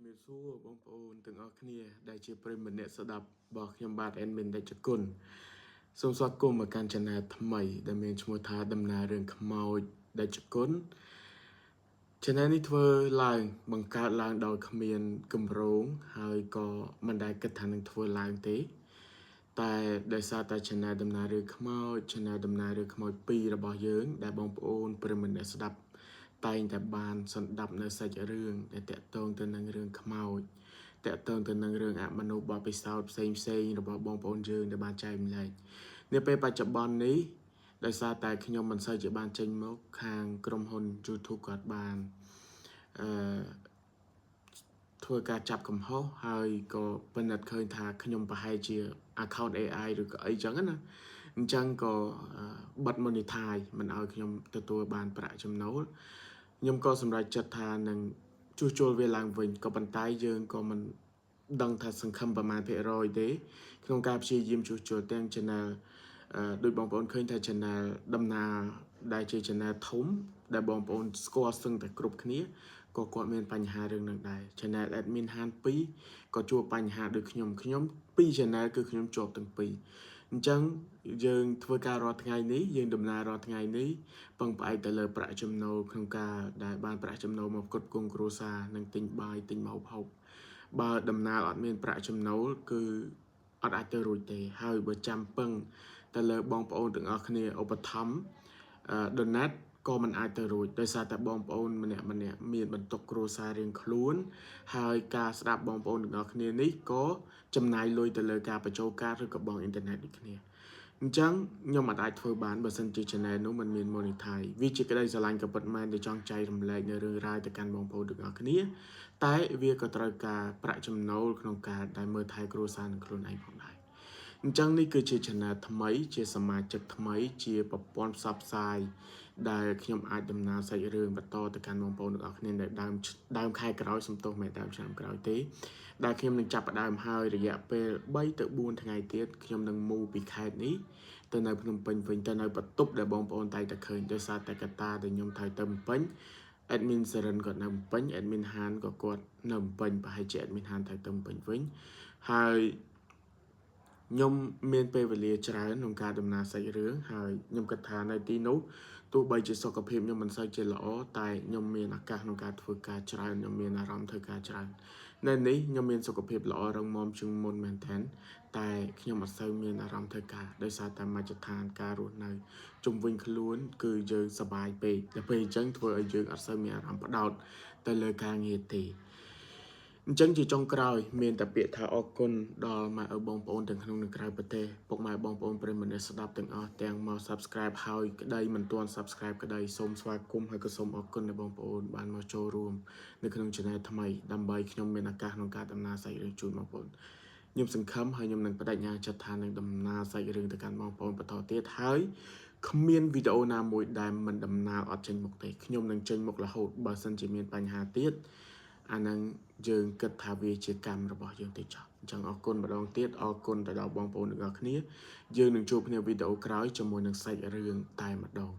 ជំរាបសួរបងប្អូនទាំងអស់គ្នាដែលជាប្រិយមិត្តអ្នកស្ដាប់របស់ខ្ញុំបាទ Admin ដេចគុណសូមស្វាគមន៍មកកាន់ Channel ថ្មីដែលមានឈ្មោះថាដំណើររឿងខ្មោចដេចគុណ Channel នេះធ្វើឡើងបង្កើតឡើងដោយគ្មានគម្រោងហើយក៏មិនដែលគិតថានឹងធ្វើឡើងទេតែដោយសារតែ Channel ដំណើររឿងខ្មោច Channel ដំណើររឿងខ្មោច2របស់យើងដែលបងប្អូនប្រិយមិត្តអ្នកស្ដាប់តែងតែបានសន្តាប់នៅសាច់រឿងដែលតាក់ទងទៅនឹងរឿងខ្មោចតាក់ទងទៅនឹងរឿងអមនុស្សបទពិសោធន៍ផ្សេងរបស់បងប្អូនយើងដែលបានចែកម្លែកនាពេលបច្ចុប្បន្ននេះដោយសារតែខ្ញុំមិនសូវជាបានចេញមកខាងក្រុមហ៊ុន YouTube គាត់បានធ្វើការចាប់កំហុសហើយក៏ពិនិត្យឃើញថាខ្ញុំប្រហែលជា account AI ឬក៏អីចឹងណាអញ្ចឹងក៏បិទ monetize មិនឲ្យខ្ញុំទទួលបានប្រាក់ចំណូលខ្ញុំក៏សម្រេចចិត្តថានឹងជួសជុលវាឡើងវិញក៏ប៉ុន្តែយើងក៏មិនដឹងថាសង្ឃឹមប្រមាណភាគរយទេក្នុងការព្យាយាមជួសជុលទាំង channel ដោយបងប្អូនឃើញថា channel ដំណើរដែលជា channel ធំដែលបងប្អូនស្គាល់សឹងតែគ្រប់គ្នាក៏គាត់មានបញ្ហារឿងនឹងដែរ channel admin ហាន2ក៏ជួបបញ្ហាដូចខ្ញុំ2 channel គឺខ្ញុំជាប់ទាំង2អញ្ចឹងយើងធ្វើការរាល់ថ្ងៃនេះយើងដំណើររាល់ថ្ងៃនេះពឹងផ្អែកទៅលើប្រាក់ចំណូលក្នុងការដែលបានប្រាក់ចំណូលមកគ្រប់គ្រងគ្រួសារនិងទិញបាយទិញម្ហូបហូបបើដំណើរអត់មានប្រាក់ចំណូលគឺអត់អាចទៅរួចទេហើយបើចាំពឹងទៅលើបងប្អូនទាំងអស់គ្នាឧបត្ថម្ភdonate ក៏មិនអាចទៅរួចដោយសារតែបងប្អូនម្នាក់មានបន្ទុកគ្រួសាររៀងខ្លួនហើយការស្ដាប់បងប្អូនទាំងអស់គ្នានេះក៏ចំណាយលុយទៅលើការបញ្ចូលកាតឬក៏បងអ៊ីនធឺណិតដូចគ្នាអញ្ចឹងខ្ញុំអាចធ្វើបានបើសិនជា channel នោះមិនមាន monetize វាជាក្តីស្រឡាញ់ក៏ពិតមែនដែលចង់ចែករំលែកនៅរឿងរ៉ាវទៅកាន់បងប្អូនទាំងអស់គ្នាតែវាក៏ត្រូវការប្រាក់ចំណូលក្នុងការដែលមើលថែគ្រួសារនឹងខ្លួនឯងផងដែរអញ្ចឹងនេះគឺជា channel ថ្មីជាសមាជិកថ្មីជាប្រព័ន្ធផ្សព្វផ្សាយដែលខ្ញុំអាចដំណើរសាច់រឿងបន្តទៅកាន់បងប្អូនទាំងអស់គ្នានៅដើមខែក្រោយសំទោសមិនដើមឆ្នាំក្រោយទេដែលខ្ញុំនឹងចាប់ផ្ដើមហើយរយៈពេល3ទៅ4ថ្ងៃទៀតខ្ញុំនឹងមូពីខេត្តនេះទៅនៅភ្នំពេញវិញទៅនៅបន្ទប់ដែលបងប្អូនតែងតែឃើញដោយសារតែកត្តាដែលខ្ញុំត្រូវទៅភ្នំពេញ admin Seren គាត់នៅភ្នំពេញ admin ហានក៏គាត់នៅភ្នំពេញប្រហែលជា admin ហានត្រូវទៅភ្នំពេញវិញហើយខ្ញុំមានពេលវេលាច្រើនក្នុងការដំណើរសាច់រឿងហើយខ្ញុំគិតថានៅទីនោះទោះបីជាសុខភាពខ្ញុំមិនសូវជាល្អតែខ្ញុំមានឱកាសក្នុងការធ្វើការច្រើនខ្ញុំមានអារម្មណ៍ធ្វើការច្រើននៅនេះខ្ញុំមានសុខភាពល្អរឹងមាំជាងមុនមែនទែនតែខ្ញុំអត់សូវមានអារម្មណ៍ធ្វើការដោយសារតែមជ្ឈដ្ឋានការរស់នៅជុំវិញខ្លួនគឺយើងសប្បាយពេកតែពេលអញ្ចឹងធ្វើឲ្យយើងអត់សូវមានអារម្មណ៍ផ្ដោតទៅលើការងារទេអញ្ចឹងជាចុងក្រោយមានតែពាក្យថាអរគុណដល់ម៉ែឪបងប្អូនទាំងក្នុងនិងក្រៅប្រទេសពុកម៉ែបងប្អូនប្រិយមិត្តអ្នកស្ដាប់ទាំងអស់ទាំងមក Subscribe ហើយក្តីមិនទាន់ Subscribe ក្តីសូមស្វាគមន៍ហើយក៏សូមអរគុណដល់បងប្អូនបានមកចូលរួមនៅក្នុង Channel ថ្មីដើម្បីខ្ញុំមានឱកាសក្នុងការដំណើរសាច់រឿងជូនបងប្អូនខ្ញុំសង្ឃឹមហើយខ្ញុំនឹងបដិញ្ញាចិត្តថានឹងដំណើរសាច់រឿងទៅកាន់បងប្អូនបន្តទៀតហើយគ្មានវីដេអូណាមួយដែលមិនដំណើរអត់ចេញមុខទេខ្ញុំនឹងចេញមុខរហូតបើសិនជាមានបញ្ហាទៀតអានឹងយើងគិតថាវាជាកម្មរបស់យើងទៅចោះអញ្ចឹងអរគុណម្ដងទៀតអរគុណទៅដល់បងប្អូនទាំងអស់គ្នាយើងនឹងជួបគ្នាវីដេអូក្រោយជាមួយនឹងសាច់រឿងតែម្ដង